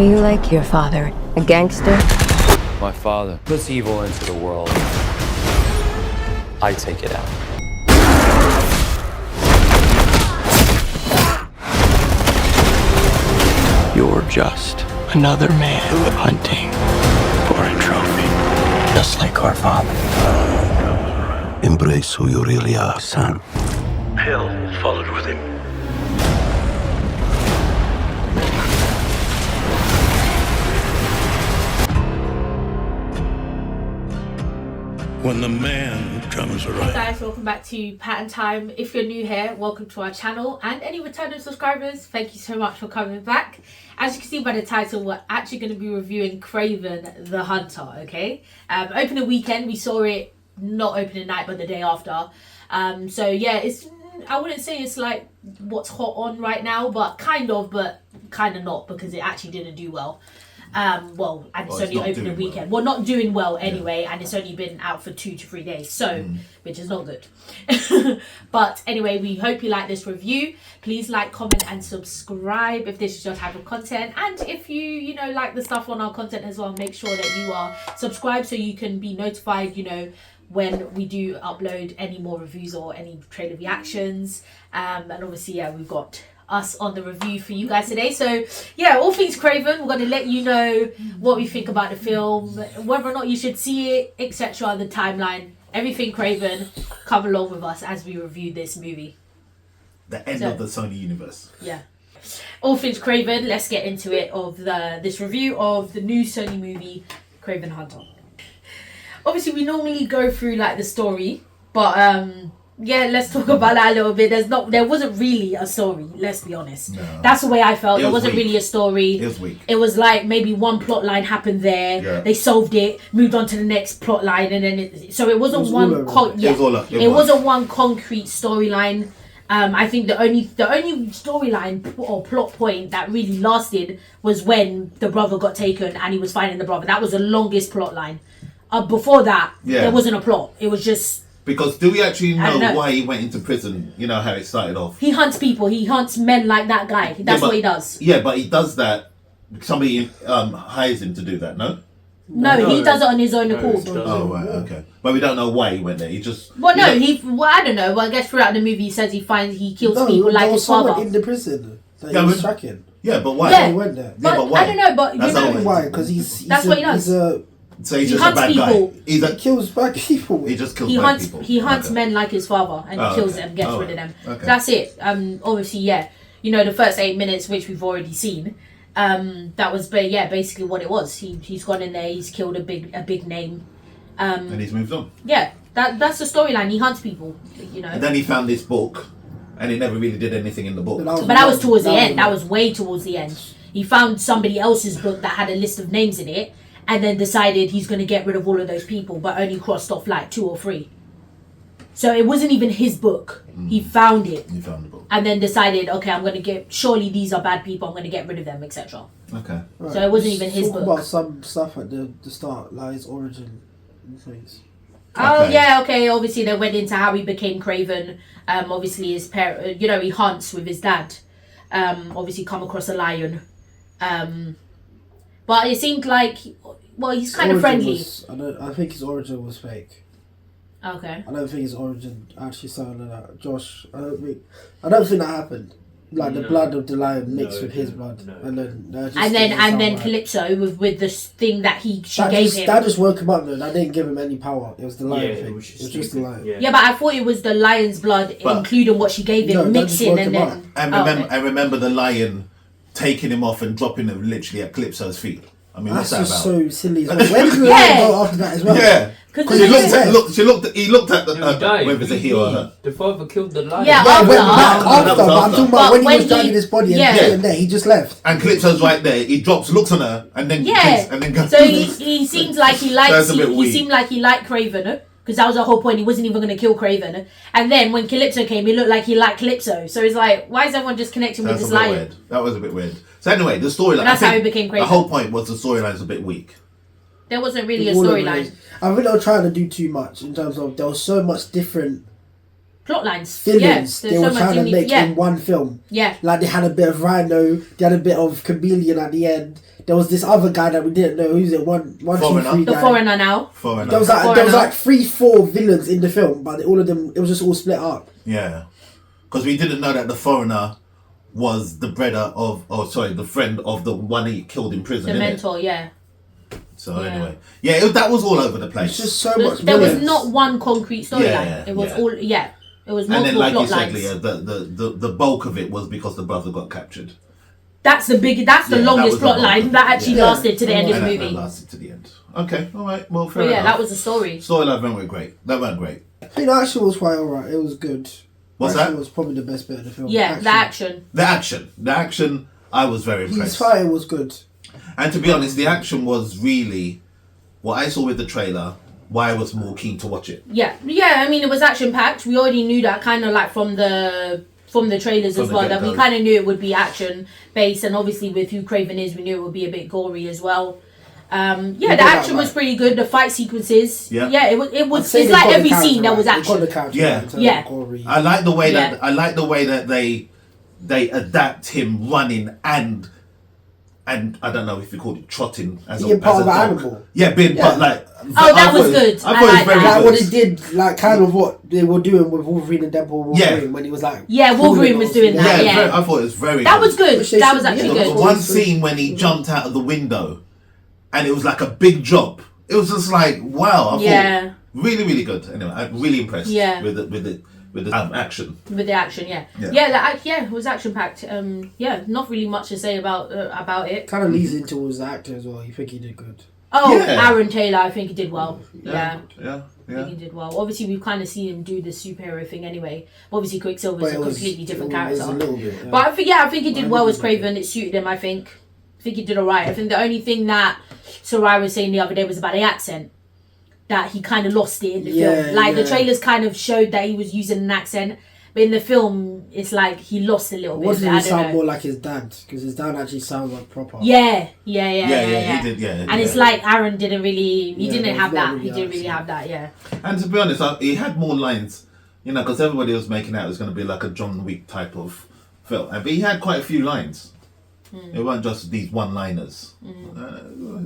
Are you like your father, a gangster? My father puts evil into the world. I take it out. You're just another man hunting for a trophy, just like our father. Embrace who you really are, son. Hell followed with him. When the man comes around. Hey guys, welcome back to Patten Time. If you're new here, welcome to our channel, and any returning subscribers, thank you so much for coming back. As you can see by the title, we're actually going to be reviewing Kraven the Hunter, okay? Opening weekend, we saw it not opening night but the day after. So yeah, it's, I wouldn't say it's like what's hot on right now, but kind of not, because it actually didn't do well. And it's only opening weekend. Well, not doing well anyway, and it's only been out for 2 to 3 days, so which is not good. But anyway, we hope you like this review. Please like, comment, and subscribe if this is your type of content. And if you like the stuff on our content as well, make sure that you are subscribed so you can be notified, when we do upload any more reviews or any trailer reactions. And obviously, yeah, we've got us on the review for you guys today. So yeah, all things Kraven, we're going to let you know what we think about the film, whether or not you should see it, etc., the timeline, everything Kraven. Come along with us as we review this movie, the end of the Sony Universe. Yeah, all things Kraven. Let's get into it, of this review of the new Sony movie Kraven Hunter. Obviously we normally go through like the story, but yeah, let's talk about that a little bit. There wasn't really a story, let's be honest. No. That's the way I felt. There wasn't really a story. It was weak. It was like maybe one plot line happened there. Yeah. They solved it, moved on to the next plot line, and then it wasn't one concrete storyline. I think the only storyline or plot point that really lasted was when the brother got taken and he was finding the brother. That was the longest plot line. Before that, there wasn't a plot. It was just... Because do we actually know why he went into prison? You know how it started off? He hunts people. He hunts men like that guy. That's what he does. Yeah, but he does that. Somebody hires him to do that, no? No, he does it on his own accord. Oh, right, okay. But we don't know why he went there. He just... Well, no, I don't know. Well, I guess throughout the movie he says he kills people like his father. In the prison that he was tracking. Yeah, but why? Yeah, he went there. But, but why? I don't know, but that's why. Because that's what he does. So he's just a bad people. guy. He kills bad people. He just kills bad people. He hunts men like his father and kills them, gets rid of them. Okay. That's it. Obviously, yeah. The first 8 minutes, which we've already seen, that was basically what it was. He's gone in there. He's killed a big name. And he's moved on. Yeah, that's the storyline. He hunts people. And then he found this book, and he never really did anything in the book. But that was towards the end. That was way towards the end. He found somebody else's book that had a list of names in it, and then decided he's going to get rid of all of those people, but only crossed off like 2 or 3. So it wasn't even his book. He found it. He found the book. And then decided, okay, surely these are bad people, I'm going to get rid of them, etc. Okay. Right. So it wasn't even his book. Talk about some stuff at the start, like his origin and things. Oh, yeah, okay. Obviously, they went into how he became Kraven. Obviously, his parent, he hunts with his dad. Obviously, come across a lion. But it seemed like, he's kind of friendly. I think his origin was fake. Okay. I don't think his origin actually sounded like that. Josh, I don't think that happened. Like the blood of the lion mixed with his blood, no. And then Calypso with this thing that she gave him. That just woke him up though. That didn't give him any power. It was the lion thing. It was just the lion. Yeah, but I thought it was the lion's blood, including what she gave him, mixing and then. I remember the lion taking him off and dropping him literally at Calypso's feet. I mean, that's what's just that about? so silly. Where did the lion go after that as well? Yeah. Because he looked at the whether it's a he or her. The father killed the lion. Yeah, went back after. But I'm talking about when he was dragging his body and there, he just left. And Calypso's right there. He looks on her, and then goes. So he seems like he likes. He seemed like he liked Kraven, because that was the whole point. He wasn't even going to kill Kraven. And then when Calypso came, he looked like he liked Calypso. So it's like, why is everyone just connecting with this lion? Weird. That was a bit weird. So anyway, the storyline. That's how he became Kraven. The whole point was the storyline's a bit weak. There wasn't really a storyline. I think they were trying to do too much in terms of there was so much different plot lines. villains they there's were so much trying to unique- make in one film. Yeah. Like they had a bit of Rhino, they had a bit of Chameleon at the end. There was this other guy that we didn't know who's it. One, two, Foreigner. three The guy. Foreigner now. Foreigner. There was like 3-4 villains in the film, but all of them it was just all split up. Yeah, because we didn't know that the Foreigner was the the friend of the one he killed in prison. The innit? mentor, yeah. So Yeah. anyway, that was all over the place. It's just so much. There was villains. not one concrete storyline. Yeah, It was yeah. all, yeah. It was and then, multiple like plot you said, lines. Leah, the bulk of it was because the brother got captured. That's the Yeah, that longest was plot the line bulk. that actually Yeah. lasted to the end of the And that movie. lasted to the end. Okay, all right. Well, fair But yeah, enough. that was the story. Storyline went great. That went great. I think the action was quite alright. It was good. What's Action that? was probably the best bit of the film. Yeah, the action. The action. I was very His impressed. fighting was good. And to be honest, the action was really what I saw with the trailer. Why I was more keen to watch it. Yeah, I mean, it was action packed. We already knew that, kind of like from the trailers From as the well. That we get-go. kind of knew it would be action based, and obviously with who Kraven is, we knew it would be a bit gory as well. The action was pretty good. The fight sequences, Yeah. it was. I'd say It's they like got the every character scene there was right. They got action. the character Yeah. right in terms Yeah. of gory. I like the way Yeah. that they adapt him running and I don't know if you call it trotting as Being part as of a an dog. animal. Yeah, being Yeah. but like. Oh, that was good. I thought I it was like very that. Like good. what he did, like kind of what they were doing with Wolverine and Deadpool Wolverine when he was like... Yeah, Wolverine was doing that, Yeah, yeah. very- I thought it was very. That good. was good. Which they That was should- actually yeah, The good. one scene when he jumped out of the window, and it was like a big drop. It was just like wow. I Yeah. thought really, really good. Anyway, I'm really impressed. Yeah. With the action. With the action, yeah, it was action packed. Not really much to say about it. Kind of leads into his actor as well. You think he did good. Oh, Yeah. Aaron Taylor, I think he did well. Yeah. Yeah. I think he did well. Obviously, we've kind of seen him do the superhero thing anyway. Obviously, Quicksilver's But a it was- completely different it was character. a little bit, yeah. But I think he did well as Kraven. It suited him. I think he did alright. I think the only thing that Sarai was saying the other day was about the accent. That he kind of lost it in the film. Like the trailers kind of showed that he was using an accent, but in the film, it's like he lost a little bit. What of did it. he I don't sound know. more like his dad? Because his dad actually sounds like proper. Yeah. He did. Yeah. And it's like Aaron didn't really. He Yeah, didn't there's have not that. really He didn't really accent. have that. Yeah. And to be honest, he had more lines, because everybody was making out it was going to be like a John Wick type of film. But he had quite a few lines. It weren't just these one-liners.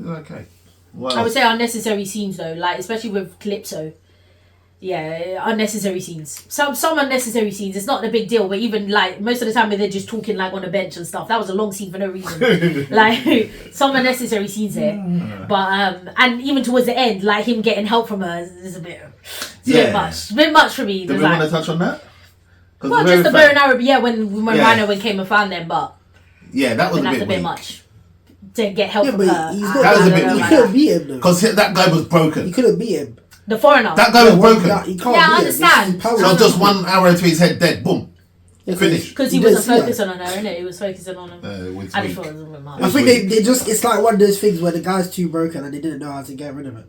Okay. Well, I would say unnecessary scenes though, like especially with Calypso. Yeah, unnecessary scenes. Some unnecessary scenes. It's not a big deal, but even like most of the time when they're just talking like on a bench and stuff, that was a long scene for no reason. Like some unnecessary scenes there. But and even towards the end, like him getting help from her is a bit much. It's a bit much for me. do we want to touch on that? 'Cause Well, just the bow and arrow. Yeah, when Yeah. Rhino came and found them, but that was that's a bit weak. much to get help Yeah, from but her. he's I not. That was a don't bit know He weak. about couldn't that. beat him though. Because that guy was He broken. couldn't beat him. The foreigner. That guy was broken. He can't Yeah, I beat him. understand. His power So is- just one arrow to his head, dead. Boom. Yeah, 'cause Finish. Because he you wasn't didn't see focusing on her, innit? He was focusing on him. It's I weak. just thought it was a bit much. I think they just, it's like one of those things where the guy's too broken and they didn't know how to get rid of it.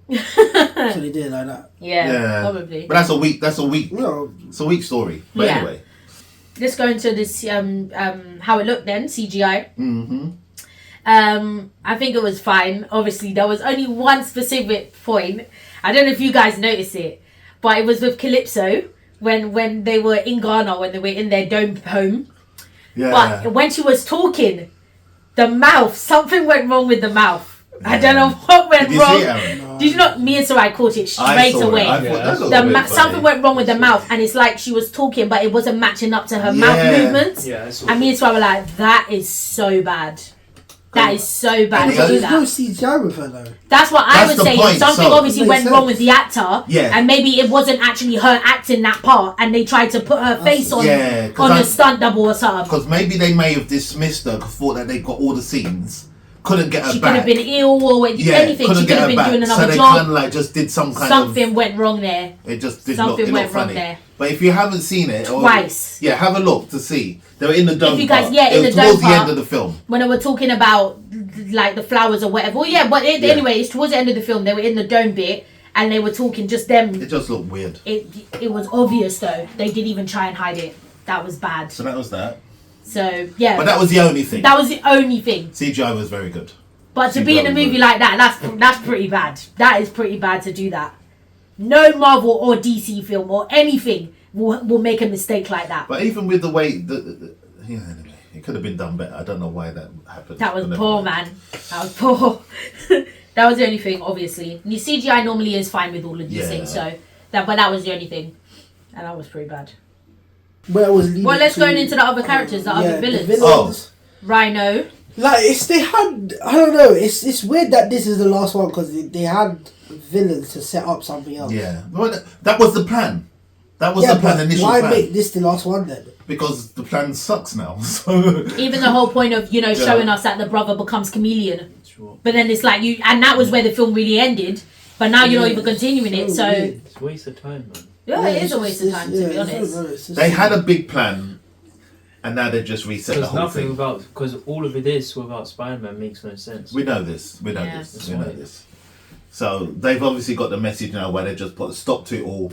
So they did it like that. Yeah, probably. But that's a weak. No, It's a weak story. But Yeah. anyway. Let's go into this how it looked then, CGI. Mm-hmm. I think it was fine. Obviously, there was only one specific point. I don't know if you guys noticed it, but it was with Calypso when they were in Ghana, when they were in their dome home. Yeah. But when she was talking, the mouth, something went wrong with the mouth. I don't know what went Did you wrong. see it, Aaron? Did you not? Me and Sarai caught it I straight saw it. away. I thought that looked The a bit something funny. went wrong with the mouth, and it's like she was talking, but it wasn't matching up to her mouth Yeah. movements. Yeah, I saw And me and Sarai were like, "That is so bad. That is so bad Yeah. to do there's no that." CGI with her though. That's what I That's would the say. point, Something so- obviously Makes went sense. wrong with the actor, Yeah. and maybe it wasn't actually her acting that part, and they tried to put her face on Yeah, 'cause on I- a stunt double or something. Because maybe they may have dismissed her, thought that they got all the scenes, couldn't get her She could back. have been ill or anything. couldn't She could get have her been back. doing So another they job. kind of like just did some kind Something of. went wrong there. It just did something look. It went looked wrong funny. there. But if you haven't seen it, or, Twice. yeah, have a look to see. They were in the dome. you guys- part. yeah, in it was the dome towards the part. end of the film. When they were talking about like the flowers or whatever. Well, yeah, but Yeah. anyway, it's towards the end of the film. They were in the dome bit and they were talking just them. It just looked weird. It was obvious though. They didn't even try and hide it. That was bad. So that was that. So yeah, But that was the only thing. that was the only thing. CGI was very good. But to CGI be in a was movie good. like that, that's pretty bad. That is pretty bad to do that. No Marvel or DC film or anything will make a mistake like that. But even with the way anyway, it could have been done better. I don't know why that happened. That was poor, man. That was poor. That was the only thing, obviously. The CGI normally is fine with all of these things, but that was the only thing. And that was pretty bad. Where was well, let's go into the other characters, the other villains. Oh. Rhino. Like, I don't know, it's weird that this is the last one because they had villains to set up something else. Yeah. Well, that was the plan. That was the plan, initial why plan. make this the last one then? Because the plan sucks now. So Even the whole point of, showing us that the brother becomes chameleon. Sure. But then it's like and that was where the film really ended. But now you're not even continuing it, so... It's a waste of time, man. Yeah, it is a waste of time, to be honest. They had a big plan, and now they just reset the whole thing. Because all of it is without Spider-Man makes no sense. We know this. We know this. So they've obviously got the message now where they just put a stop to it all,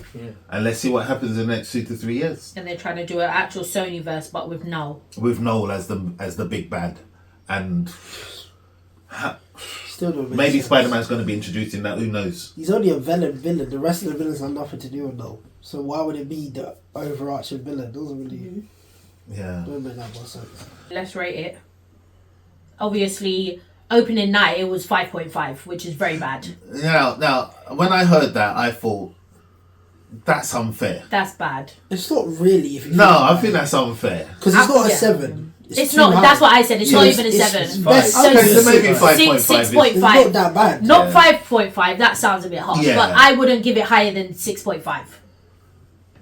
and let's see what happens in the next 2 to 3 years. And they're trying to do an actual Sony verse, but with Noel. With Noel as the big bad, and Still don't make maybe sense. Spider-Man's going to be introduced in that. Who knows? He's only a villain. The rest of the villains have nothing to do with Noel. So why would it be the overarching villain? Doesn't really. Don't make that more sense. Let's rate it. Obviously, opening night it was 5.5, which is very bad. Now, when I heard that, I thought that's unfair. That's bad. It's not really. If you I think that's unfair. Because it's not a 7. It's not. too high. That's what I said. It's not even a 7. It's best. Okay, so maybe 5.5. 6.5. It's not that bad. Not 5.5. That sounds a bit harsh. Yeah. But I wouldn't give it higher than 6.5.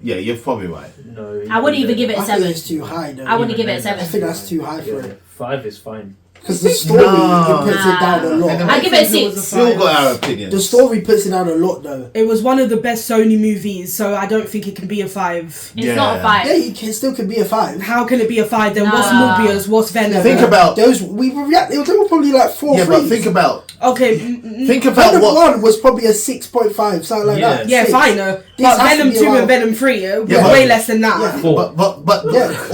Yeah, you're probably right. No, I wouldn't even give it a I think 7. it's too high. Though. I wouldn't give it a 7. I think that's too high for it. 5 is fine. Because the story it puts it down a lot. I give it a 6. We all got our opinions. The story puts it down a lot though. It was one of the best Sony movies, so I don't think it can be a 5. It's not a 5. Yeah, it still could be a 5. How can it be a 5 then? Nah. What's Morbius? What's Venom? Think about those. We react. They were probably like 4. Yeah, but think about Venom what 1 was probably a 6.5, something like that. Yeah, 6. fine. This But has to Venom be 2 around- and Venom 3 were Yeah, way less than that. Yeah. But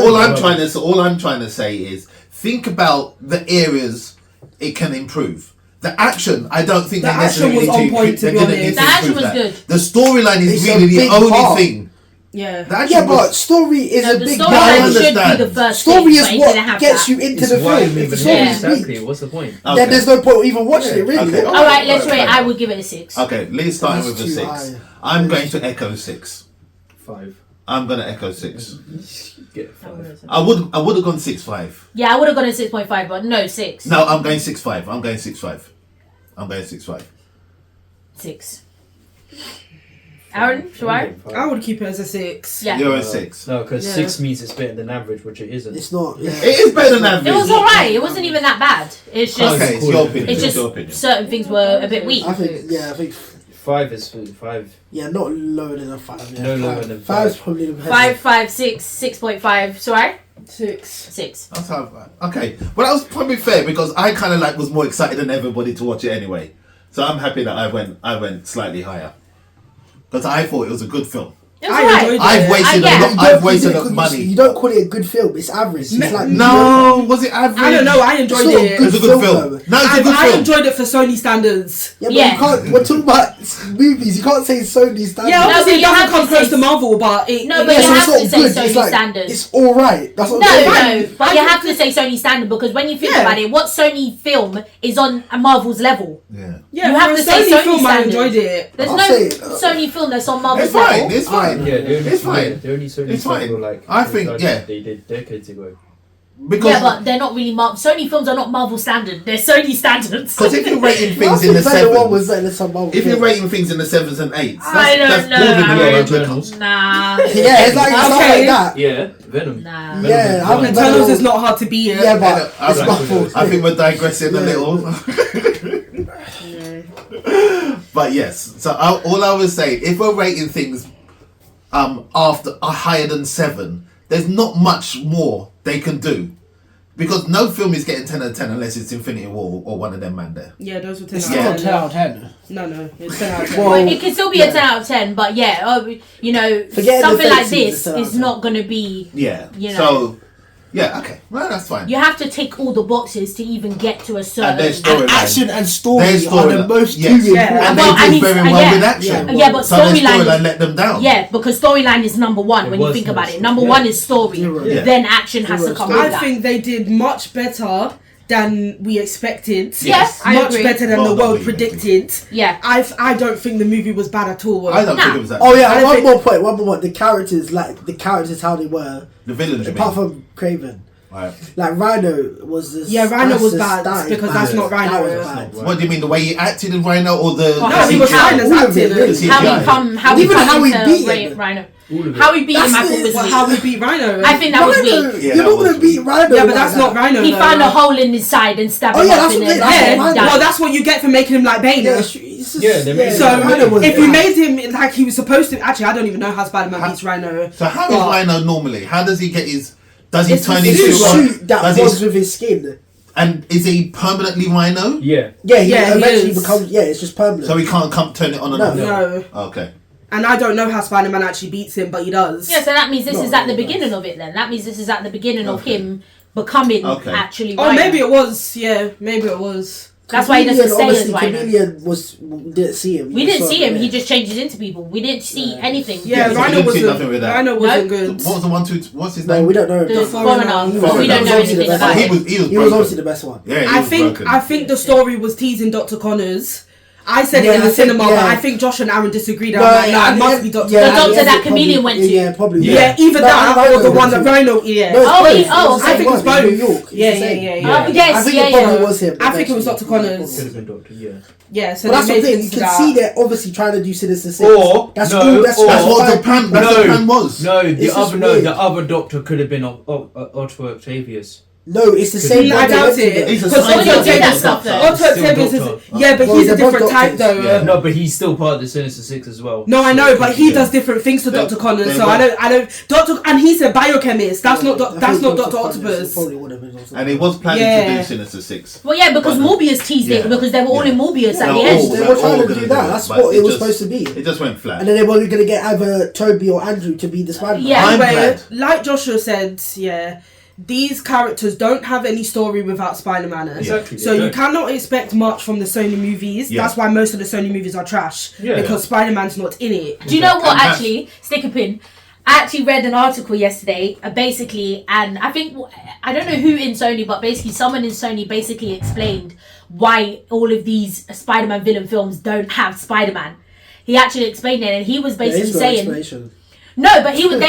all I'm trying to say is think about the areas it can improve. The action, I don't think The they necessarily action was need on point, to they're be gonna honest. need to The action improve was that. good. The storyline is It's a really the big only part. thing. Yeah. The action But story is No, a the big story I part. should be understand. the first Story thing, is but it what didn't have gets that. you into It's the why film. I'm If even the story is exactly. weak, What's the point? then there's no point even watching it, really. Okay. Alright, let's rate. I would give it a 6. Okay, Lee's starting That's with a too 6. high. I'm going to echo 6. 5. I'm going to echo 6. Get 5. I would have gone 6.5. Yeah, I would have gone a 6.5, but no, 6. No, I'm going 6.5. I'm going 6.5. 6. Aaron, should I? I would keep it as a 6. Yeah. You're a 6. No, because Yeah. 6 means it's better than average, which it isn't. It's not. Yeah. It is better than average. It was alright. It wasn't even that bad. It's just, Okay, it's your opinion. it's It's just your opinion. certain things were a bit weak. I think 5 is 5. yeah, not lower than a 5. Yeah. No lower than 5 is 5. probably the best. 5, 5, 6, 6.5. Sorry? 6. 6. That's how, okay. Well, that was probably fair because I kind of was more excited than everybody to watch it anyway. So I'm happy that I went slightly higher because I thought it was a good film. It was I alright. enjoyed it. I've wasted a lot of money. You don't call it a good film. It's average. It's like No, was it average? I don't know. I enjoyed It's not it. It was a good film. though. No, it's a good I film. enjoyed it for Sony standards. Yeah, but Yeah. you can't. We're talking about movies. You can't say Sony standards. Yeah, No, obviously but it you have doesn't to come close say- to Marvel, but it. No, but it- you so have it's not to say good. Sony It's like standards. it's all right. That's what No, I'm saying. no, but you have to say Sony standard because when you think Yeah. about it, what Sony film is on a Marvel's level? Yeah. Yeah, You have for to a say Sony film. I standards. enjoyed it. There's I'll no say, Sony film that's on Marvel's It's fine. level. It's fine. Yeah, the only It's fine. The only Sony It's fine. stuff were like I think, yeah. they did decades ago. Because Yeah, but they're not really Sony films are not Marvel standard. They're Sony standards. if you're rating I things in think the Venom 1 was sevens, better than some Marvel if you're films. rating things in the 7s and 8s, I don't that's know. more than I your don't Eternals. Nah. Yeah, it's like stuff Okay. like that. Yeah, Venom. Nah. Venom Yeah, is I one. mean, Eternals is not hard to beat. Yeah, but I it's think- my fault. I think we're digressing a Yeah. little. But yes, so all I was saying, if we're rating things after higher than 7, there's not much more they can do. Because no film is getting 10 out of 10 unless it's Infinity War or one of them man there. Yeah, those were 10 It's out still of 10. 10 out of 10. No, it's 10 out of 10. Well, Well, it can still be a 10 out of 10, but yeah, you know, Forget something the like fancy, this it's 10 out of is 10. not going to be. Yeah. You know. So, Yeah, okay. Well, that's fine. You have to tick all the boxes to even get to a certain. And their storyline. Action and story Their are the storyline. most Yes. two And Well, they I did mean, very well yeah. with action. Yeah, but So their storyline storyline let them down. Yeah, because storyline is number one It when you was think about nice. it. Number Yeah. one is story. Yeah. Then action has to come with I that. think they did much better than we expected. Yes, I much agree. better than Well, the world not predicted. Yeah. I don't think the movie was bad at all. I don't Nah. think it was that. Oh I yeah, don't one think- more point. The characters, how they were. The villains, you Apart mean? from Kraven. Right. Like Rhino was this. Yeah, Rhino was that bad because is that's not That Rhino. was bad. What do you mean? The way he acted in Rhino or the... No, No, he was How- fine as all of it, acting. really. How CGI. he come? How he Even come how he into beat Ray- him. Rhino? All of it. How he beat him? I That's thought was the- weak. How we beat Rhino? I think that was weak. Yeah, You're that not gonna was beat weak. Rhino. Yeah, but like that's that. not Rhino. He though. found a hole in his side and stabbed Oh, him yeah, up that's in what it. they- and that's then what died. Well, that's what you get for making him like Bane. Yeah, they made So Rhino was if you bad. made him like he was supposed to, actually, I don't even know how Spider-Man beats Rhino. So how is But- Rhino normally? How does he get his... Does he It's turn the his His suit on? suit that Does was he, with his skin. and is he permanently Rhino? Yeah. Yeah, he Yeah, he eventually is. becomes. Yeah, it's just permanent. So he can't come turn it on and No. off? No. Okay. And I don't know how Spider-Man actually beats him, but he does. Yeah, so that means this No, is at the no, beginning of it then. That means this is at the beginning of Okay. him becoming Okay. actually Oh, Rhino. maybe it was. Yeah, maybe it was. That's why he doesn't stay as Rhino. Chameleon didn't see him. We didn't see him. Yeah. He just changes into people. We didn't see anything. Yeah, so we Rhino didn't see wasn't. nothing with that. Rhino wasn't No. good. What was the one, two... What's his No, name? we don't know. The Foreigner. foreigner. He We don't was know obviously anything the about best He it. was He was broken. obviously the best one. Yeah, he I was think broken. the story was teasing Dr. Connors. I said Yeah, it in I the think- cinema, yeah. but I think Josh and Aaron disagreed. I'm like, no, it must be Dr. The at doctor the end that it Chameleon probably- went to. Yeah, probably. Yeah, either No, that Rhino or the one went that to. Rhino. Yeah. No, it's Oh, both. he- It's oh, the I same think it was one, in both. New York. It's Yeah, the same. yeah. Oh, yes, I think yeah, it probably yeah. was him. I think it was eventually. Dr. Connors. Could have been Doctor. Yeah. Yeah, so But that's they the made thing. things You to can that. see they're obviously trying to do Sinister Six. Or- that's no, all. That's or- That's what the five plan, people. that's the plan was. No, It's just the weird. other Doctor could have been Otto Octavius. No, it's the same. I one they doubt went to it. the- He's a Because scientist. Otto He did that Octavius- stuff though. Otto Still Octavius is, Doctor. yeah, but Well, he's a they're both different type doctors. though. Yeah. No, but he's still part of the Sinister Six as well. No, I know, but he Yeah. does different things to They- Dr. Connors, they so both- I don't, Doctor, and he's a biochemist. That's not, I that's think not Dr. Doctor Connors, Octopus. it probably would have been also- And he was planning to Yeah. do Sinister Six. Well, yeah, because But no. Morbius teased it Yeah. because they were all Yeah. in Morbius at They're the all- end. They they're were trying all to gonna do that. it, That's but what it was supposed to be. It just went flat. And then they were going to get either Toby or Andrew to be the Spider-Man. Yeah. I'm Anyway, glad. like Joshua said, yeah, these characters don't have any story without Spider-Man. Exactly, So they you don't. cannot expect much from the Sony movies. Yeah. That's why most of the Sony movies are trash. Yeah. Because Spider-Man's not in it. Do you know what? And that's- Actually, stick a pin. I actually read an article yesterday, basically, and I think I don't know who in Sony, but basically someone in Sony basically explained why all of these Spider-Man villain films don't have Spider-Man. He actually explained it, and he was There basically is no saying. explanation. No, but he was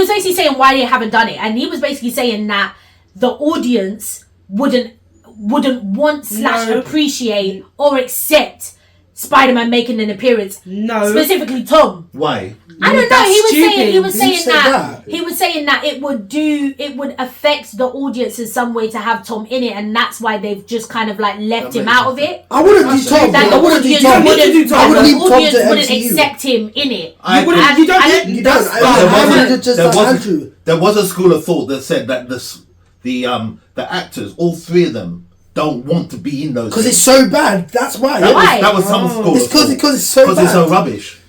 basically saying why they haven't done it, and he was basically saying that the audience wouldn't want / No. appreciate or accept Spider-Man making an appearance, No. specifically Tom. Why? I don't know. That's He was stupid. saying Who said that? he was saying that it would affect the audience in some way to have Tom in it, and that's why they've just kind of like left That him makes out of it. I wouldn't do Tom. That I the wouldn't do audience Tom. wouldn't do wouldn't, Tom. I would the leave Tom audience to wouldn't MCU. accept him in it. I You wouldn't. agree. You don't. I don't- You that's don't. fine. I There would wasn't- have just there like wasn't- Andrew. There was a school of thought that said that the actors, all three of them, don't want to be in those. Because it's things. so bad. That's why. Why? That was some school. It's of thought. because it's so Because it's so bad. rubbish.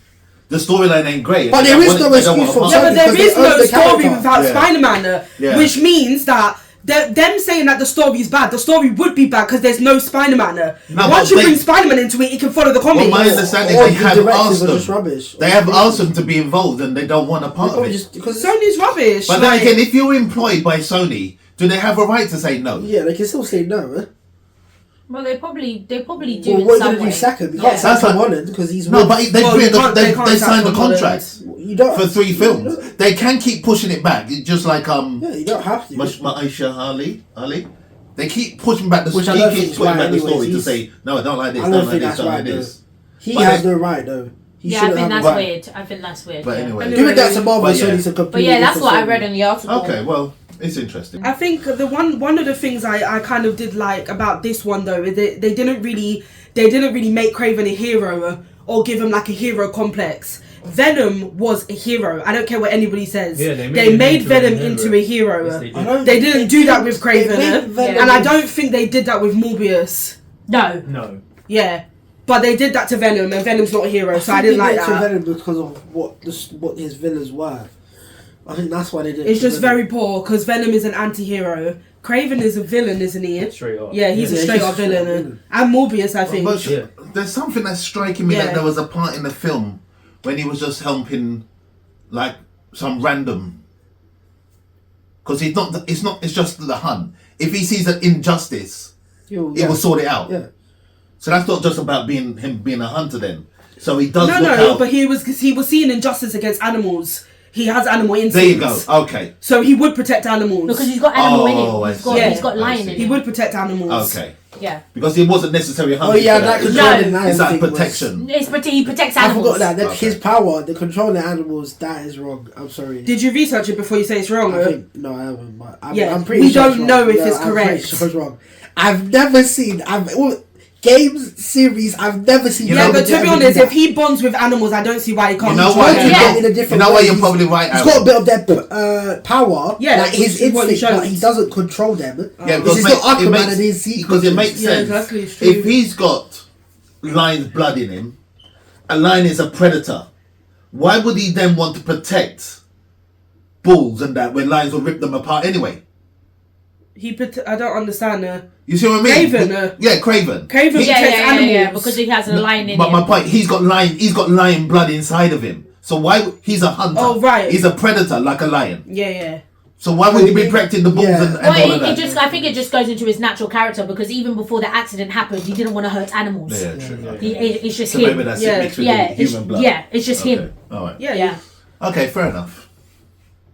The storyline ain't great. But They there don't is want no it- they don't excuse want for a part Yeah, but of it. there because is they own no the story character. without Yeah. Spider-Man, Yeah. which means that them saying that the story is bad, the story would be bad because there's no Spider-Man. No, Once but you they- bring Spider-Man into it, it can follow the comics. Well, my understanding Or they the have directors asked are just them. rubbish. They have asked them to be involved, and they don't want a part of Probably it. just because Sony's rubbish. But then like- again, if you're employed by Sony, do they have a right to say no? yeah, they can still say no. Eh? Well, they probably do Well, in what are you some gonna do? way. Sack him? You Yeah. can't sack That's like- Tom Holland because he's No, with- but they Well, you can't- they can't they sack signed a Tom Holland. contract you don't for 3 films. They can keep pushing it back, just like Yeah, you don't have to. Maisha Ali. They keep pushing back the Which I he don't keeps think is putting right back the anyways. story to He's- say no, I don't like this, I don't don't like think this, that's don't like right, this. He But has they- no right though. He Yeah, I shouldn't think have. that's But- weird. I think that's weird. But yeah. anyway, Anyway. Doing that to Marvel But yeah. Sony's a But completely yeah, that's different what I story. read in the article. okay, well, it's interesting. I think the one of the things I kind of did like about this one though is they didn't really make Kraven a hero or give him like a hero complex. Venom was a hero. I don't care what anybody says. Yeah, they him made into Venom a hero. into a hero. Yes, they did. I don't They think didn't do that with they Kraven, made eh? Venom- And I don't think they did that with Morbius. No. No. Yeah. But they did that to Venom, and Venom's not a hero, so I think didn't they like did it to that. Venom because of what his villains were. I think that's why they did. It's just very poor because Venom is an anti-hero. Kraven is a villain, isn't he? Straight up. Yeah, he's a straight up villain. And Morbius, I think. But there's something that's striking me that there was a part in the film when he was just helping, like some random. Because it's just the Hun. If he sees an injustice, he will sort it out. Yeah. So that's not just about him being a hunter then. So he does. But he was seeing injustice against animals. He has animal instincts. There you go. Okay. So he would protect animals because he's got animal in him. He's got lion in him. He would protect animals. Okay. Yeah. Because he wasn't necessarily a hunter. Oh yeah, that controlling lion. It's like protection. He protects animals. I forgot that. His power, the controlling animals, that is wrong. I'm sorry. Did you research it before you say it's wrong? I haven't. But I'm pretty we sure don't know if it's I'm correct. pretty sure it's wrong. I've never seen. Games series. I've never seen. But to be honest, if he bonds with animals, I don't see why he can't. You know why? You know why you're probably right. He's got a bit of their power. Yeah, like his instinct, but he doesn't control them. Yeah, because it's not Aquaman and his secret. Because it makes sense. Exactly, it's true. If he's got lion's blood in him, a lion is a predator. Why would he then want to protect bulls and that when lions will rip them apart anyway? I don't understand. You see what I mean? Kraven. Kraven. Kraven protects animals. Yeah, because he has a lion in him. But my point, he's got lion blood inside of him. So why he's a hunter? Oh right. He's a predator like a lion. Yeah. So why would he be protecting the bulls and all of that? I think it just goes into his natural character because even before the accident happened, he didn't want to hurt animals. Yeah, true. It's just so him. Maybe that's it mixed with human blood. Yeah, it's just him. All right. Yeah. Okay, fair enough.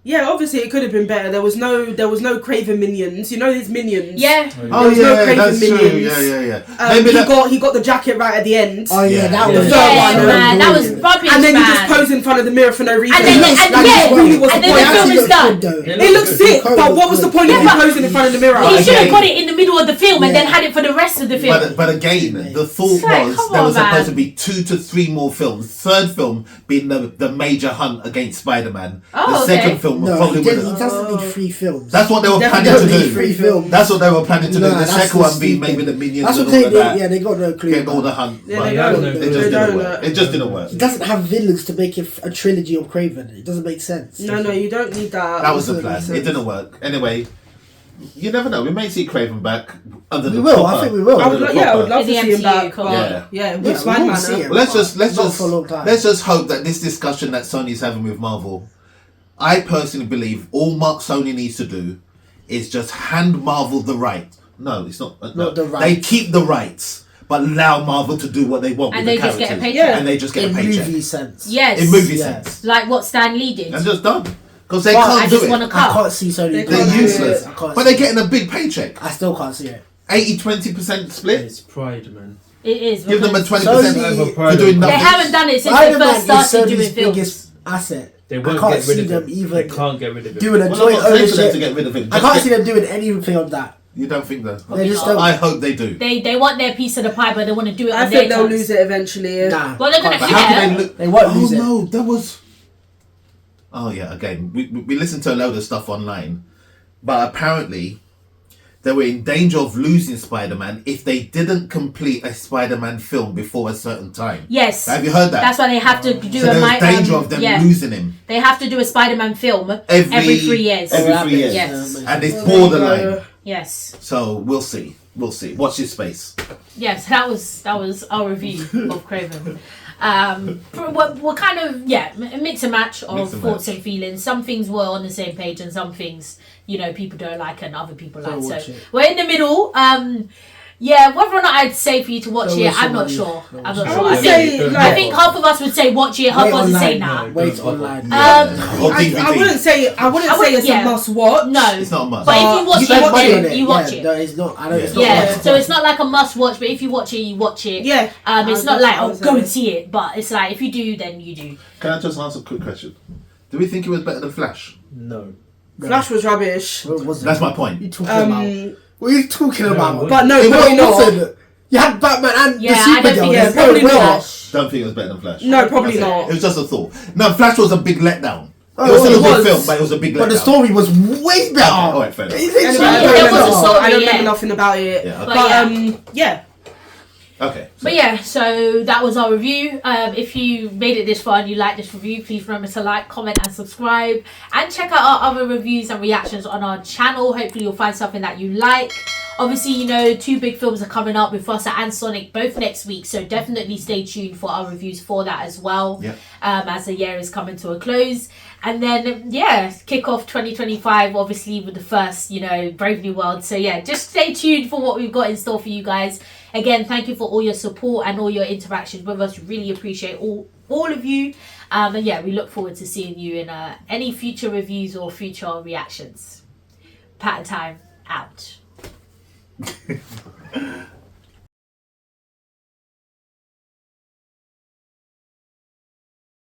Yeah, obviously it could have been better. There was no Kraven minions. You know his minions. Yeah. Oh yeah, that's true. Yeah. He got the jacket right at the end. Oh yeah, that was man. That was rubbish. And then he just posed in front of the mirror for no reason. And then the film is done. It looks sick, but what was the point of him posing in front of the mirror? He should have got it in the middle of the film and then had it for the rest of the film. But again, the thought was there was supposed to be 2 to 3 more films. Third film being the major hunt against Spider-Man. The second film probably he doesn't need 3 films. That's what they were planning to do. 3 films. That's what they were planning to do. The second one being maybe the minions. That's what and all of that. Yeah, they got no clue. Getting all the hunt. Yeah, It just didn't work. He doesn't have villains to make a trilogy of Kraven. It doesn't make sense. No, you don't need that. That was the plan. It didn't work. Anyway, you never know. We may see Kraven back under the I think we will. I would love to see him back. Yeah, Spider-Man. Let's just hope that this discussion that Sony's having with Marvel, I personally believe all Sony needs to do is just hand Marvel the right. No, it's not. Not the right. They keep the rights, but allow Marvel to do what they want And with they the just characters. get a paycheck. And they just get a paycheck. In movie sense. Yes. In movie sense. Like what Stan Lee did. And just done. Because they can't do it. Want to I cut. can't see Sony. They're useless. But they're getting a big paycheck. I still can't see it. 80-20% split. It's pride, man. It is. Give them a 20% Sony- for doing nothing. They haven't done it since Spider-Man they first started doing Sony's films. biggest asset. They won't I can't get rid see of them him. even They can't get rid of him. doing a Well, joint I'm not saying for them ownership. to get rid of him. I can't see them doing anything of that. You don't think that? They just don't. I hope they do. They want their piece of the pie, but they want to do it I on their think they'll terms. lose it eventually. Nah. Well, they're gonna But how can they look? They won't lose it. No, there was. Oh yeah, again, we listened to a load of stuff online, but apparently they were in danger of losing Spider-Man if they didn't complete a Spider-Man film before a certain time. Yes. Have you heard that? That's why they have to do so there's danger of them losing him. They have to do a Spider-Man film every 3 years. Every 3 years. Yes. And it's borderline. Yes. So we'll see. We'll see. Watch this space. Yes, that was our review of Kraven. We're kind of mix and match of thoughts and feelings. Some things were on the same page, and some things people don't like, and other people like. So we're in the middle. Whether or not I'd say for you to watch it, I'm not sure. I think half of us would say watch it, half of us would say nah. Wait online. I wouldn't say it's a must watch. No, it's not a must. But if you watch it, then you watch it. No, it's not. I know it's Yeah, not. so it's not like a must watch, but if you watch it, you watch it. Yeah. It's not like go and see it, but it's like if you do, then you do. Can I just ask a quick question? Do we think it was better than Flash? No. Flash was rubbish. That's my point. You talking about? What are you talking about? But no, probably not. You had Batman and the I don't Supergirl. think probably not. Don't think it was better than Flash. No, probably not. It was just a thought. No, Flash was a big letdown. Oh, it was still a it good was. film, but it was a big letdown. But the story was way better. All right, fair enough. Anyway, There was a story, I don't remember nothing about it. Yeah, okay. But yeah. Okay. But yeah, so that was our review. If you made it this far and you like this review, please remember to like, comment and subscribe. And check out our other reviews and reactions on our channel. Hopefully you'll find something that you like. Obviously, you know, 2 big films are coming up with Foster and Sonic both next week. So definitely stay tuned for our reviews for that as well. Yeah. As the year is coming to a close. And then, yeah, kick off 2025, obviously, with the first, you know, Brave New World. So, yeah, just stay tuned for what we've got in store for you guys. Again, thank you for all your support and all your interactions with us. Really appreciate all of you. And, yeah, we look forward to seeing you in any future reviews or future reactions. Patten Time, out.